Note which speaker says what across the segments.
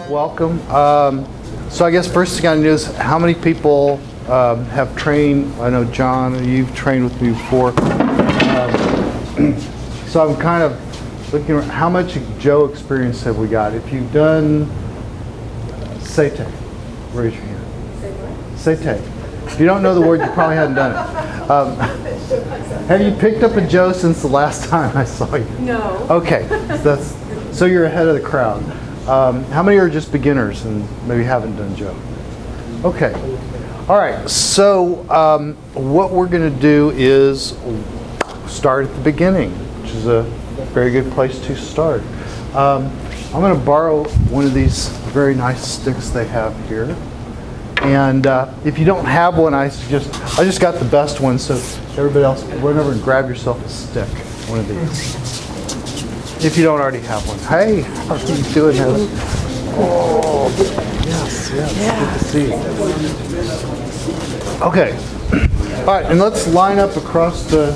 Speaker 1: Welcome. So I guess first thing I need is how many people have trained. I know John, you've trained with me before. So I'm kind of looking at how much Joe experience have we got. If you've done seite, raise your hand. Seite. If you don't know the word, you probably haven't done it. Have you picked up a Joe since the last time I saw you?
Speaker 2: No.
Speaker 1: Okay, so you're ahead of the crowd. How many are just beginners and maybe haven't done Joe? Okay. All right, so what we're going to do is start at the beginning, which is a very good place to start. I'm going to borrow one of these very nice sticks they have here. And if you don't have one, I just got the best one, so everybody else run over and grab yourself a stick, one of these. If you don't already have one. Hey, how are you doing, Heather? Oh, yes, good to see you. Okay. All right, and let's line up across the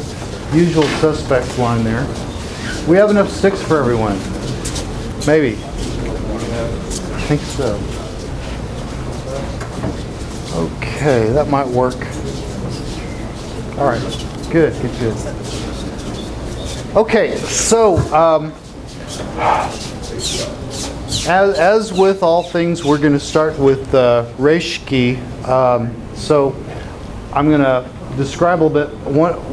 Speaker 1: usual suspects line there. We have enough sticks for everyone. Maybe. I think so. Okay, that might work. All right, good. Okay, so as with all things, we're going to start with reishiki. So I'm going to describe a little bit.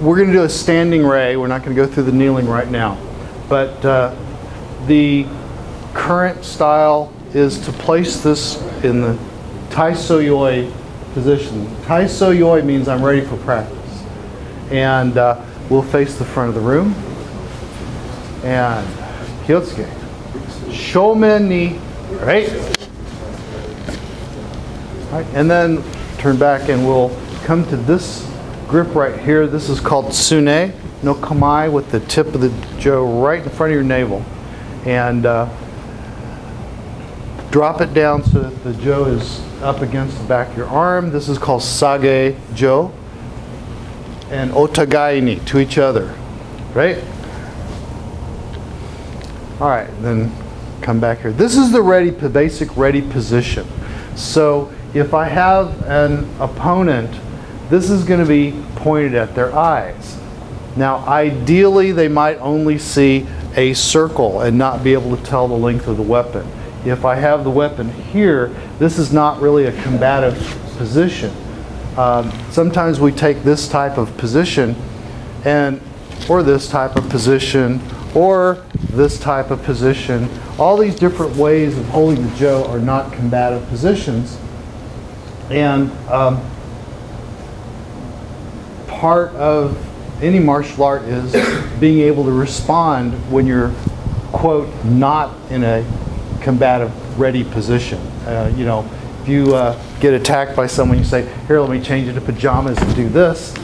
Speaker 1: We're going to do a standing rei. We're not going to go through the kneeling right now. But the current style is to place this in the tai-so-yoi position. Tai-so-yoi means I'm ready for practice. And we'll face the front of the room. And hiote-suke. Shomen ni, right? All right? And then turn back and we'll come to this grip right here. This is called Sun-no-kamae with the tip of the jo right in front of your navel. And drop it down so that the jo is up against the back of your arm. This is called sage jo. And otagai ni, to each other, right? All right, then come back here. This is the basic ready position. So if I have an opponent, this is going to be pointed at their eyes. Now, ideally, they might only see a circle and not be able to tell the length of the weapon. If I have the weapon here, this is not really a combative position. Sometimes we take this type of position or this type of position or this type of position. All these different ways of holding the jo are not combative positions. And part of any martial art is being able to respond when you're, quote, not in a combative ready position. If you get attacked by someone, you say, here, let me change into pajamas and do this.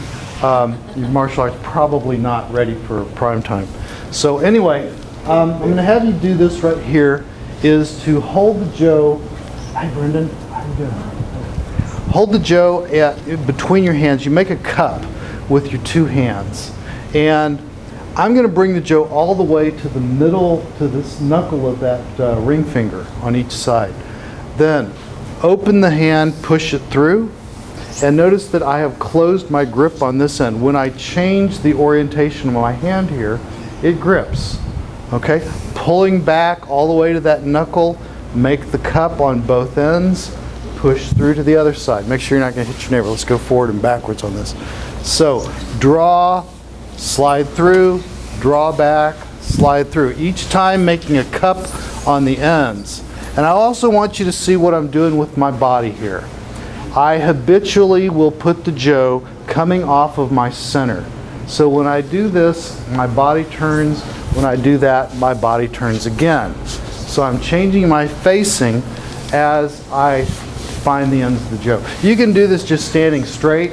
Speaker 1: Your martial art's probably not ready for prime time. So anyway, I'm going to have you do this right here, is to hold the jo. Hi, Brendan. How are you doing? Hold the jo between your hands. You make a cup with your two hands. And I'm going to bring the jo all the way to the middle, to this knuckle of that ring finger on each side. Then open the hand, push it through, and notice that I have closed my grip on this end. When I change the orientation of my hand here, it grips. Okay? Pulling back all the way to that knuckle, make the cup on both ends, push through to the other side. Make sure you're not going to hit your neighbor. Let's go forward and backwards on this. So, draw, slide through, draw back, slide through. Each time making a cup on the ends. And I also want you to see what I'm doing with my body here. I habitually will put the jo coming off of my center. So when I do this, my body turns. When I do that, my body turns again. So I'm changing my facing as I find the ends of the jo. You can do this just standing straight.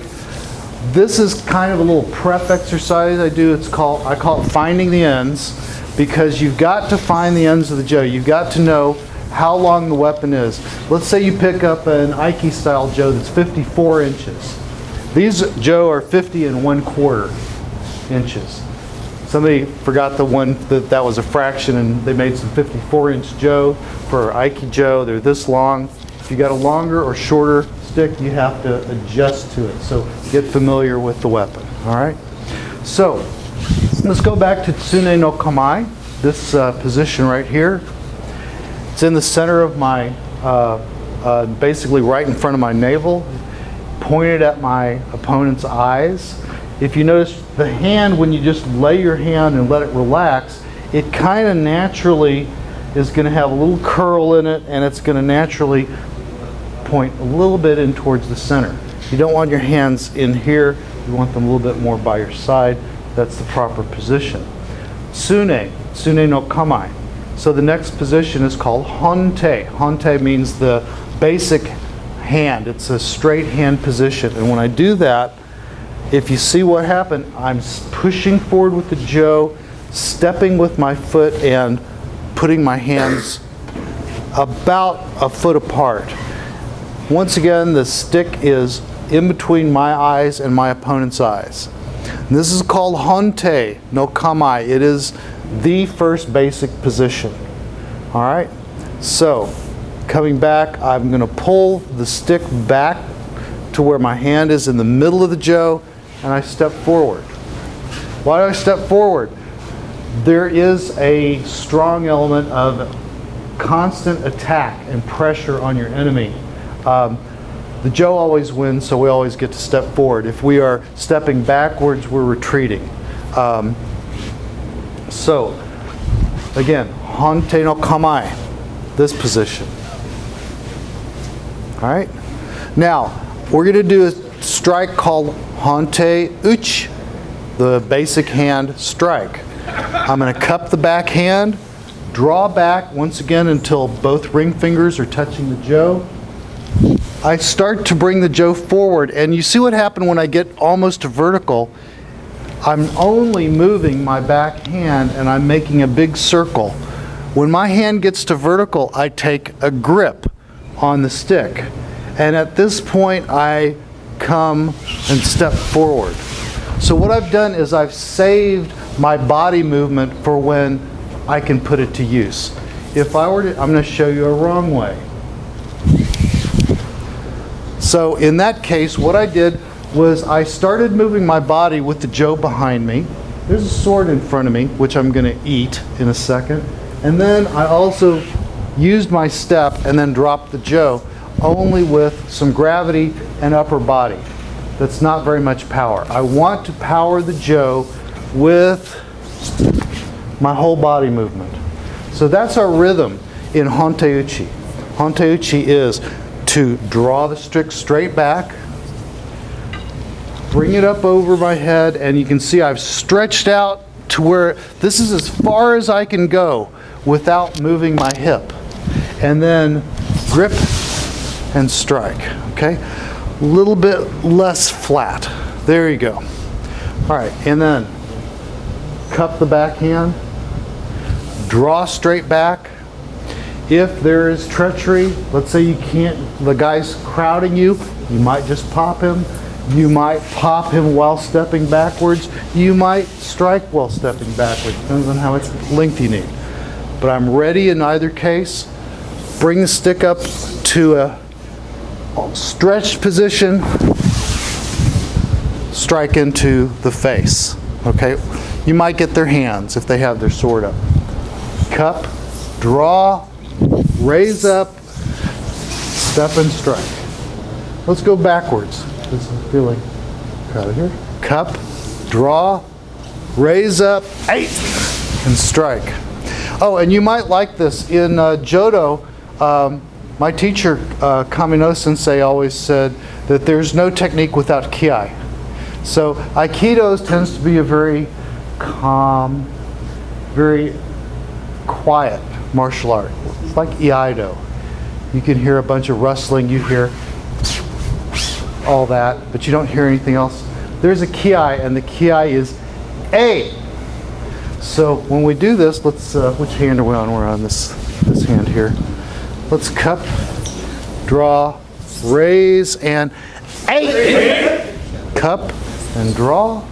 Speaker 1: This is kind of a little prep exercise I do. I call it finding the ends, because you've got to find the ends of the jo. You've got to know how long the weapon is. Let's say you pick up an Aiki style jo that's 54 inches. These jo are 50 1/4 inches. Somebody forgot the one that was a fraction, and they made some 54-inch Jo for Aikido. They're this long. If you got a longer or shorter stick, you have to adjust to it. So get familiar with the weapon. All right. So let's go back to Sun-no-kamae. This position right here. It's in the center of my, basically right in front of my navel, pointed at my opponent's eyes. If you notice the hand, when you just lay your hand and let it relax, it kind of naturally is going to have a little curl in it, and it's going to naturally point a little bit in towards the center. You don't want your hands in here. You want them a little bit more by your side. That's the proper position. Sun-no-kamae. So the next position is called honte. Honte means the basic hand. It's a straight hand position. And when I do that, if you see what happened, I'm pushing forward with the Jo, stepping with my foot, and putting my hands about a foot apart. Once again, the stick is in between my eyes and my opponent's eyes. And this is called honte-no-kamae. It is the first basic position. All right? So, coming back, I'm going to pull the stick back to where my hand is in the middle of the Jo, and I step forward. Why do I step forward? There is a strong element of constant attack and pressure on your enemy. The Jo always wins, so we always get to step forward. If we are stepping backwards, we're retreating. So, again, honte-no-kamae, this position. All right? Now, we're going to do a strike called honte-uchi, the basic hand strike. I'm going to cup the back hand, draw back once again until both ring fingers are touching the Jo. I start to bring the Jo forward, and you see what happened when I get almost to vertical. I'm only moving my back hand, and I'm making a big circle. When my hand gets to vertical, I take a grip on the stick. And at this point, I come and step forward. So what I've done is I've saved my body movement for when I can put it to use. If I were to, I'm going to show you a wrong way. So in that case, what I did was I started moving my body with the Jo behind me. There's a sword in front of me, which I'm going to eat in a second. And then I also used my step and then dropped the Jo, only with some gravity and upper body. That's not very much power. I want to power the Jo with my whole body movement. So that's our rhythm in honte-uchi. Honte-uchi is to draw the stick straight back, bring it up over my head, and you can see I've stretched out to where this is as far as I can go without moving my hip. And then grip and strike, okay? A little bit less flat. There you go. All right, and then cup the back hand, draw straight back. If there is treachery, let's say you can't, the guy's crowding you, you might just pop him. You might pop him while stepping backwards. You might strike while stepping backwards. Depends on how much length you need. But I'm ready in either case. Bring the stick up to a stretched position. Strike into the face. Okay? You might get their hands if they have their sword up. Cup, draw, raise up, step and strike. Let's go backwards. This is feeling crowded here. Cup, draw, raise up, and strike. Oh, and you might like this. In Jodo, my teacher, Bieler Sensei, always said that there's no technique without Kiai. So Aikido tends to be a very calm, very quiet martial art. It's like Iaido. You can hear a bunch of rustling, you hear all that, but you don't hear anything else. There's a Kiai, and the Kiai is A. So when we do this, let's, which hand are we on? We're on this hand here. Let's cup, draw, raise, and A. Cup and draw,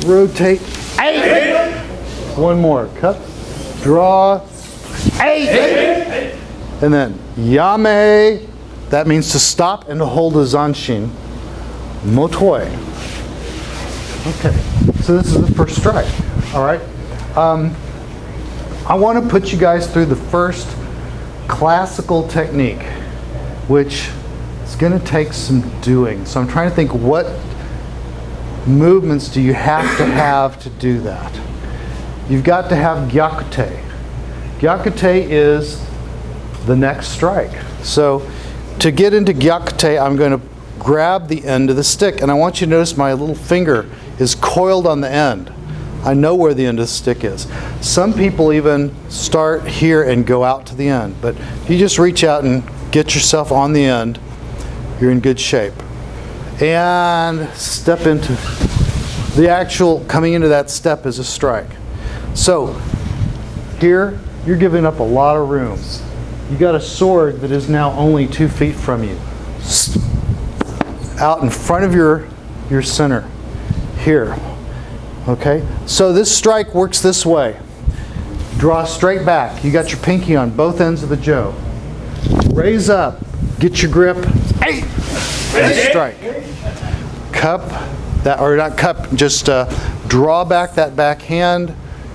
Speaker 1: rotate, 8. One more. Cup, draw, 8. And then yame, that means to stop and to hold a zanshin. Motoi. Okay, so this is the first strike. All right. I want to put you guys through the first classical technique, which is going to take some doing. So I'm trying to think, what movements do you have to do that? You've got to have gyaku-te. Gyaku-te is the next strike. So to get into gyaku-te, I'm going to grab the end of the stick, and I want you to notice my little finger is coiled on the end. I know where the end of the stick is. Some people even start here and go out to the end, but if you just reach out and get yourself on the end, you're in good shape. And step into the actual, coming into that step is a strike. So here you're giving up a lot of room. You got a sword that is now only 2 feet from you, out in front of your center here. Okay, so this strike works this way. Draw straight back. You got your pinky on both ends of the jo. Raise up. Get your grip. 8. Strike. Cup that, or not cup. Just draw back that back hand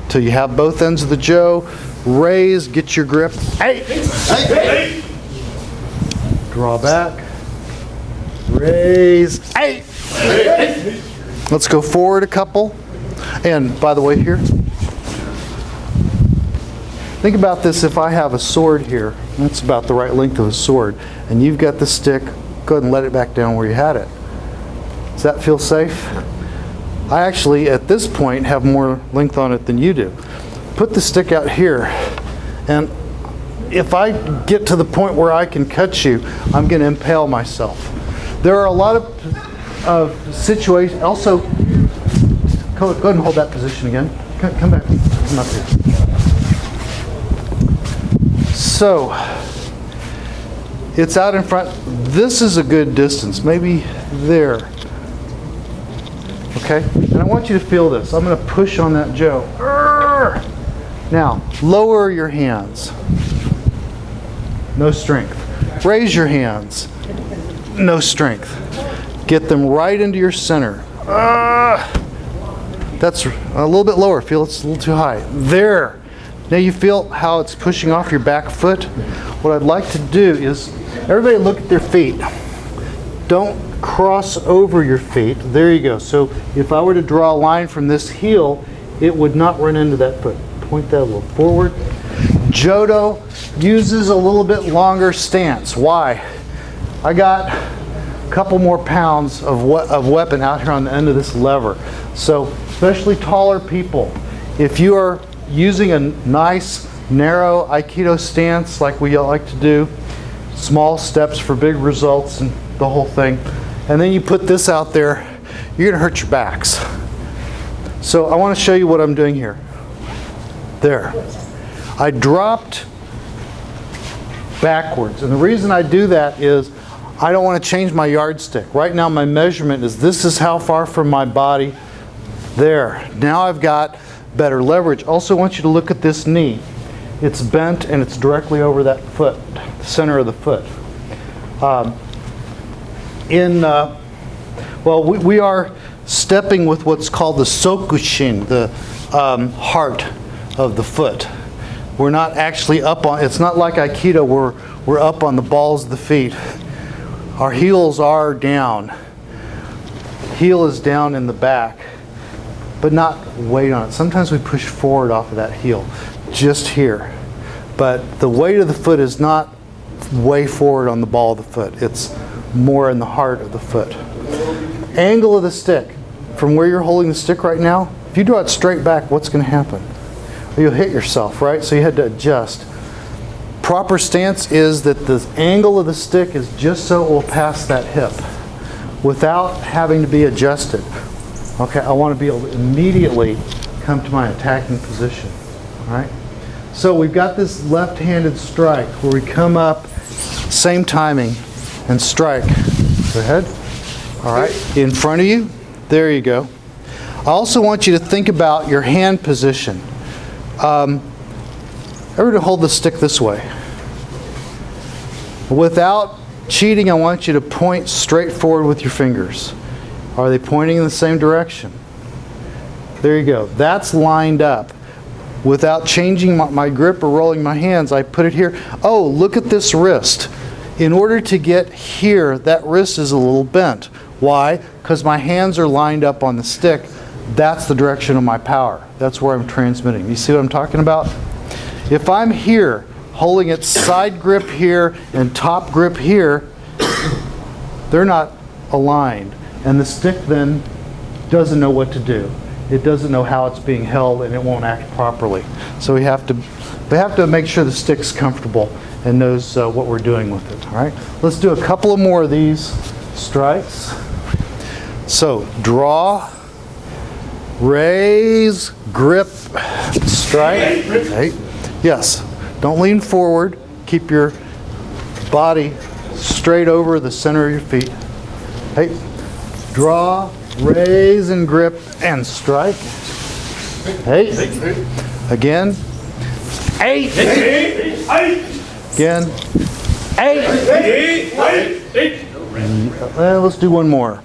Speaker 1: till you have both ends of the jo. Raise. Get your grip. 8. Draw back. Raise. 8. Let's go forward a couple. And by the way, here, think about this. If I have a sword here, that's about the right length of a sword, and you've got the stick, go ahead and let it back down where you had it. Does that feel safe? I actually, at this point, have more length on it than you do. Put the stick out here, and if I get to the point where I can cut you, I'm going to impale myself. There are a lot of situations. Also, go ahead and hold that position again. Come back. Come up here. So, it's out in front. This is a good distance. Maybe there. Okay? And I want you to feel this. I'm going to push on that jo. Now, lower your hands. No strength. Raise your hands. No strength. Get them right into your center. That's a little bit lower. Feel it's a little too high. There. Now you feel how it's pushing off your back foot. What I'd like to do is, everybody look at their feet. Don't cross over your feet. There you go. So if I were to draw a line from this heel, it would not run into that foot. Point that a little forward. Jodo uses a little bit longer stance. Why? I got a couple more pounds of weapon out here on the end of this lever. So especially taller people, if you are using a nice narrow Aikido stance like we like to do, small steps for big results and the whole thing, and then you put this out there, you're going to hurt your backs. So I want to show you what I'm doing here. There. I dropped backwards, and the reason I do that is I don't want to change my yardstick. Right now my measurement is this is how far from my body. There. Now I've got better leverage. Also want you to look at this knee. It's bent and it's directly over that foot, the center of the foot. We are stepping with what's called the sokushin, the heart of the foot. We're not actually up on, it's not like Aikido where we're up on the balls of the feet. Our heels are down. Heel is down in the back, but not weight on it. Sometimes we push forward off of that heel, just here. But the weight of the foot is not way forward on the ball of the foot. It's more in the heart of the foot. Angle of the stick. From where you're holding the stick right now, if you draw it straight back, what's going to happen? You'll hit yourself, right? So you had to adjust. Proper stance is that the angle of the stick is just so it will pass that hip without having to be adjusted. Okay, I want to be able to immediately come to my attacking position. All right? So we've got this left-handed strike where we come up, same timing, and strike. Go ahead. All right, in front of you. There you go. I also want you to think about your hand position. Everybody hold the stick this way. Without cheating, I want you to point straight forward with your fingers. Are they pointing in the same direction? There you go. That's lined up. Without changing my grip or rolling my hands, I put it here. Oh, look at this wrist. In order to get here, that wrist is a little bent. Why? Because my hands are lined up on the stick. That's the direction of my power. That's where I'm transmitting. You see what I'm talking about? If I'm here, holding its side grip here and top grip here, they're not aligned. And the stick then doesn't know what to do. It doesn't know how it's being held, and it won't act properly. So we have to make sure the stick's comfortable and knows what we're doing with it. All right, let's do a couple of more of these strikes. So draw, raise, grip, strike. Right. Yes. Don't lean forward. Keep your body straight over the center of your feet. Hey. Draw, raise and grip and strike. Hey. Again. Eight. Again. Eight. Let's do one more.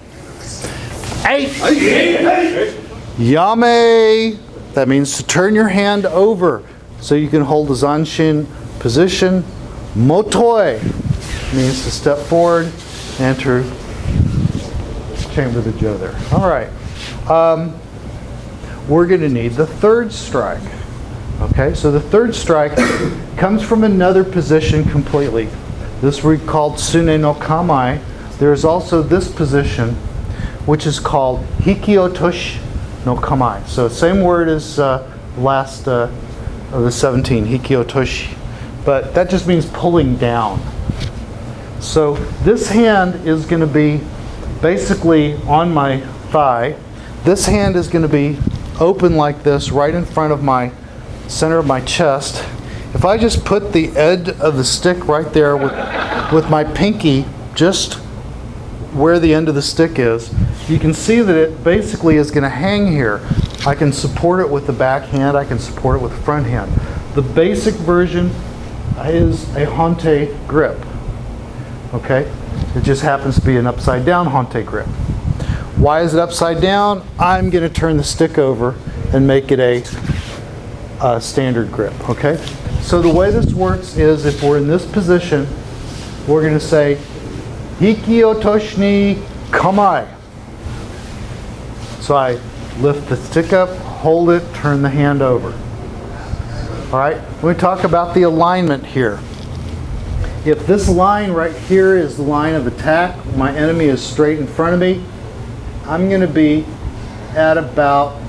Speaker 1: Eight. Yame. That means to turn your hand over so you can hold the zanshin position. Motoi means to step forward, enter chamber of the Jodo there. All right. We're going to need the third strike. Okay, so the third strike comes from another position completely. This we called Sun-no-kamae. There's also this position, which is called hiote-no-kamae. So same word as last of the 17, hiote-uchi. But that just means pulling down. So this hand is going to be basically on my thigh. This hand is going to be open like this, right in front of my center of my chest. If I just put the edge of the stick right there with my pinky just where the end of the stick is, you can see that it basically is going to hang here. I can support it with the back hand, I can support it with the front hand. The basic version is a honte grip. Okay? It just happens to be an upside down honte grip. Why is it upside down? I'm going to turn the stick over and make it a standard grip. Okay? So the way this works is if we're in this position, we're going to say hiote-no-kamae. So I lift the stick up, hold it, turn the hand over. All right? We talk about the alignment here. If this line right here is the line of attack, my enemy is straight in front of me, I'm going to be at about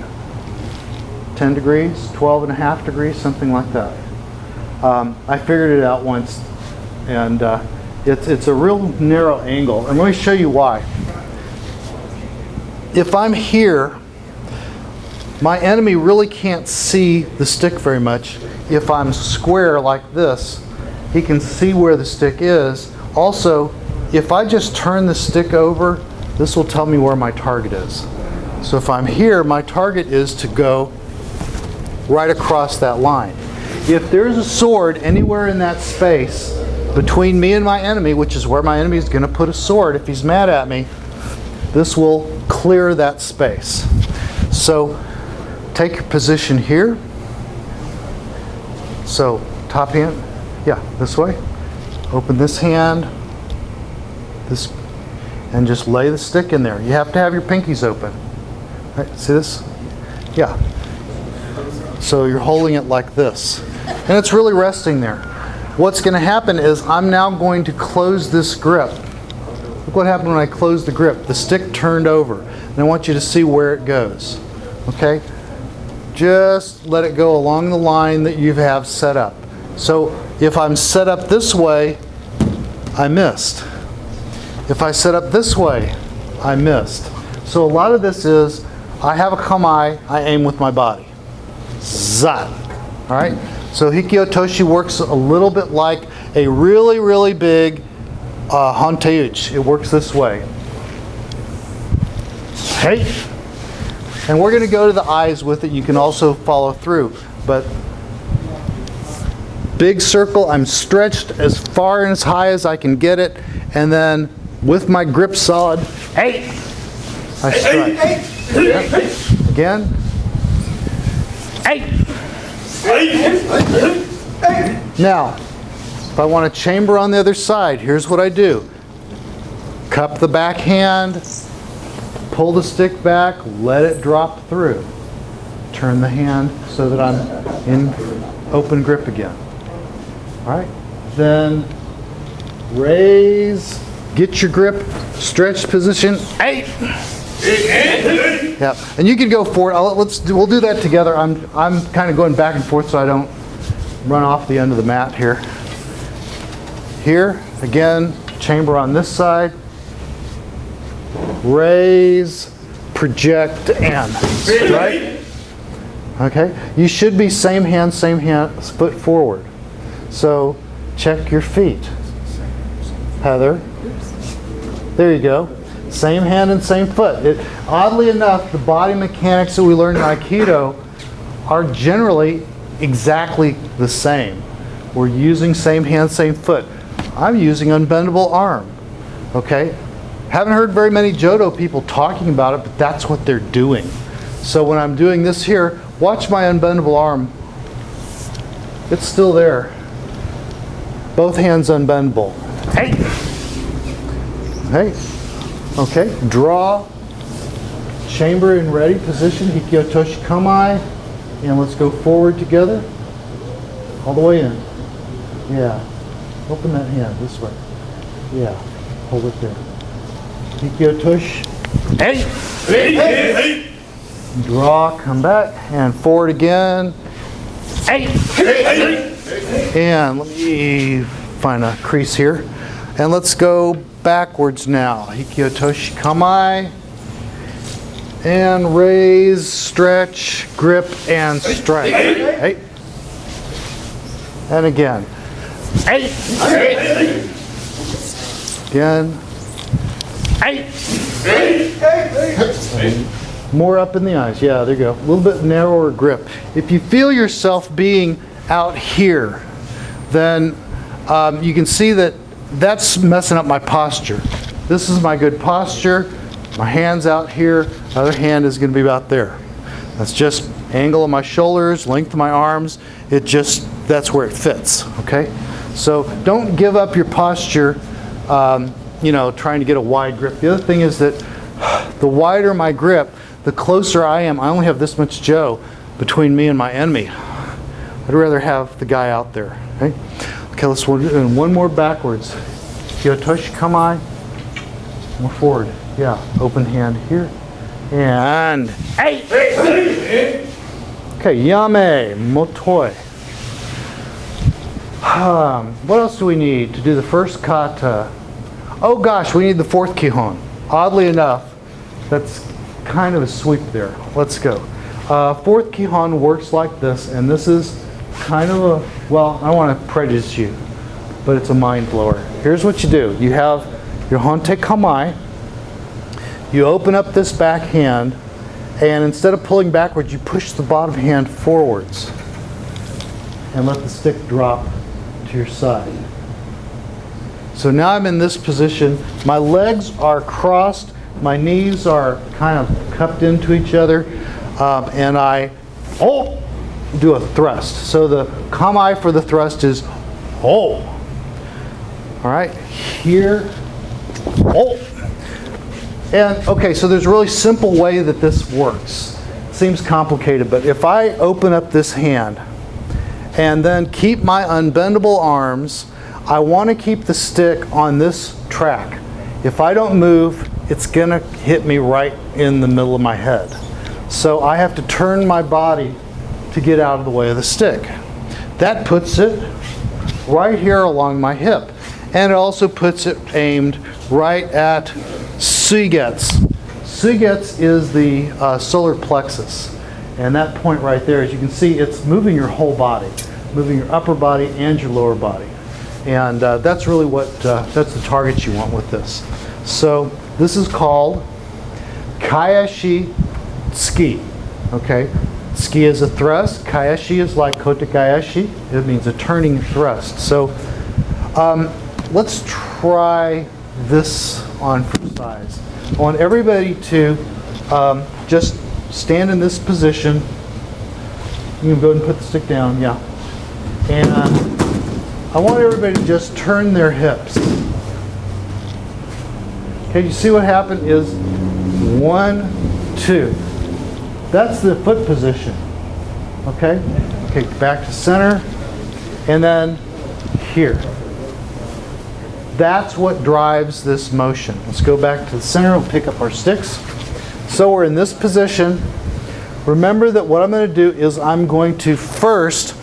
Speaker 1: 10 degrees, 12.5 degrees, something like that. I figured it out once, and it's a real narrow angle. And let me show you why. If I'm here, my enemy really can't see the stick very much. If I'm square like this, he can see where the stick is. Also, if I just turn the stick over, this will tell me where my target is. So if I'm here, my target is to go right across that line. If there's a sword anywhere in that space between me and my enemy, which is where my enemy is going to put a sword if he's mad at me, this will clear that space. So take your position here. So top hand, yeah, this way. Open this hand, this, and just lay the stick in there. You have to have your pinkies open. Right, see this? Yeah. So you're holding it like this. And it's really resting there. What's going to happen is I'm now going to close this grip. Look what happened when I closed the grip. The stick turned over. And I want you to see where it goes. Okay? Just let it go along the line that you have set up. So if I'm set up this way, I missed. If I set up this way, I missed. So a lot of this is, I have a kamae, I aim with my body. Zat. All right? So hiote-uchi works a little bit like a really, really big honte-uchi. It works this way. Hey. And we're going to go to the eyes with it. You can also follow through. But big circle, I'm stretched as far and as high as I can get it. And then with my grip solid, hey, I strike. Yep. Again. Hey. Now, if I want to chamber on the other side, here's what I do. Cup the back hand, pull the stick back, let it drop through. Turn the hand so that I'm in open grip again. All right. Then raise, get your grip, stretched position. Hey. Yeah, and you can go forward. We'll do that together. I'm kind of going back and forth so I don't run off the end of the mat here. Here again, chamber on this side. Raise, project, and strike. Okay, you should be same hand, foot forward. So check your feet. Heather. There you go. Same hand and same foot. Oddly enough, the body mechanics that we learn in Aikido are generally exactly the same. We're using same hand, same foot. I'm using unbendable arm. Okay? Haven't heard very many Jodo people talking about it, but that's what they're doing. So when I'm doing this here, watch my unbendable arm. It's still there. Both hands unbendable. Hey! Hey. Okay, draw, chamber in ready position, hiote-no-kamae, and let's go forward together, all the way in. Yeah, open that hand this way. Yeah, hold it there. Hiote-no-kamae, hey! Draw, come back, and forward again. Hey! And let me find a crease here. And let's go backwards now. Hiote-no-kamae. And raise, stretch, grip, and strike. Hey. And again. Hey. Again. Hey. More up in the eyes. Yeah, there you go. A little bit narrower grip. If you feel yourself being out here, then you can see that that's messing up my posture. This is my good posture. My hand's out here. Other hand is going to be about there. That's just angle of my shoulders, length of my arms. That's where it fits. Okay? So don't give up your posture, trying to get a wide grip. The other thing is that the wider my grip, the closer I am. I only have this much Joe between me and my enemy. I'd rather have the guy out there. Okay? Okay, let's do one more backwards. Hiote-no-kamae. More forward. Yeah, open hand here. And hey! Okay, yame, motoi. What else do we need to do the first kata? Oh gosh, we need the fourth Kihon. Oddly enough, that's kind of a sweep there. Let's go. Fourth Kihon works like this, and this is kind of I don't want to prejudice you, but it's a mind blower. Here's what you do. You have your honte-kamae. You open up this back hand, and instead of pulling backwards, you push the bottom hand forwards and let the stick drop to your side. So now I'm in this position. My legs are crossed. My knees are kind of cupped into each other, and I do a thrust. So the kamae for the thrust is All right, here. And okay, so there's a really simple way that this works. It seems complicated, but if I open up this hand and then keep my unbendable arms, I want to keep the stick on this track. If I don't move, it's going to hit me right in the middle of my head. So I have to turn my body to get out of the way of the stick. That puts it right here along my hip. And it also puts it aimed right at suigetsu. Suigetsu is the solar plexus. And that point right there, as you can see, it's moving your whole body, moving your upper body and your lower body. And that's really that's the target you want with this. So this is called kashi-zuki. tsuki. Okay? Tsuki is a thrust. Kaeshi is like honte-uchi. It means a turning thrust. So let's try this on for size. I want everybody to just stand in this position. You can go ahead and put the stick down, yeah. And I want everybody to just turn their hips. Okay, you see what happened is 1, 2. That's the foot position. Okay? Okay, back to center. And then here. That's what drives this motion. Let's go back to the center. We'll pick up our sticks. So we're in this position. Remember that what I'm going to do is I'm going to first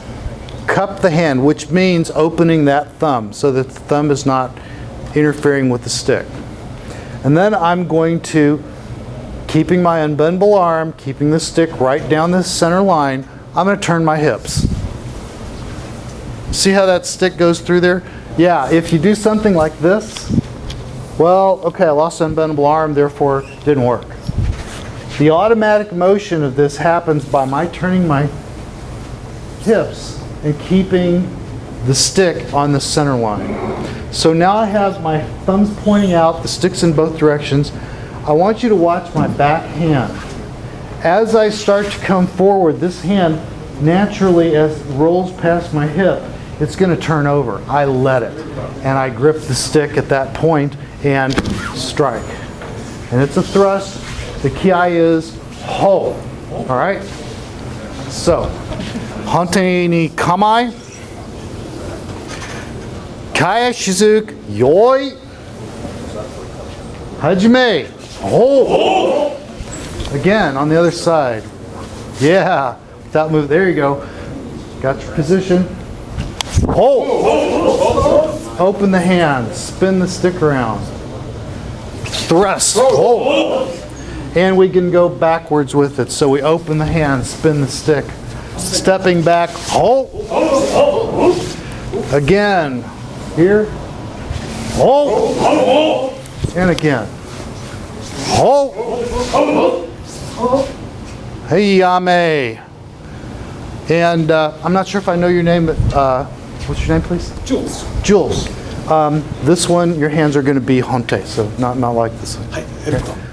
Speaker 1: cup the hand, which means opening that thumb so that the thumb is not interfering with the stick. And then I'm going to, keeping my unbendable arm, keeping the stick right down the center line, I'm going to turn my hips. See how that stick goes through there? Yeah, if you do something like this, well, okay, I lost the unbendable arm, therefore it didn't work. The automatic motion of this happens by my turning my hips and keeping the stick on the center line. So now I have my thumbs pointing out, the stick's in both directions. I want you to watch my back hand. As I start to come forward, this hand naturally, as it rolls past my hip, it's going to turn over. I let it. And I grip the stick at that point and strike. And it's a thrust. The Kiai is ho. All right? So, honte-no-kamae, kashi-zuki, yoi, hajime, ho. Again, on the other side. Yeah, without move. There you go. Got your position. Ho. Open the hand. Spin the stick around. Thrust. Ho. And we can go backwards with it. So we open the hand, spin the stick. Stepping back. Ho. Again. Here. Ho. And again. Ho. Hey-yame. And I'm not sure if I know your name, but what's your name, please?
Speaker 2: Jules.
Speaker 1: Jules. This one, your hands are going to be honte, so not like this one.
Speaker 2: Hi.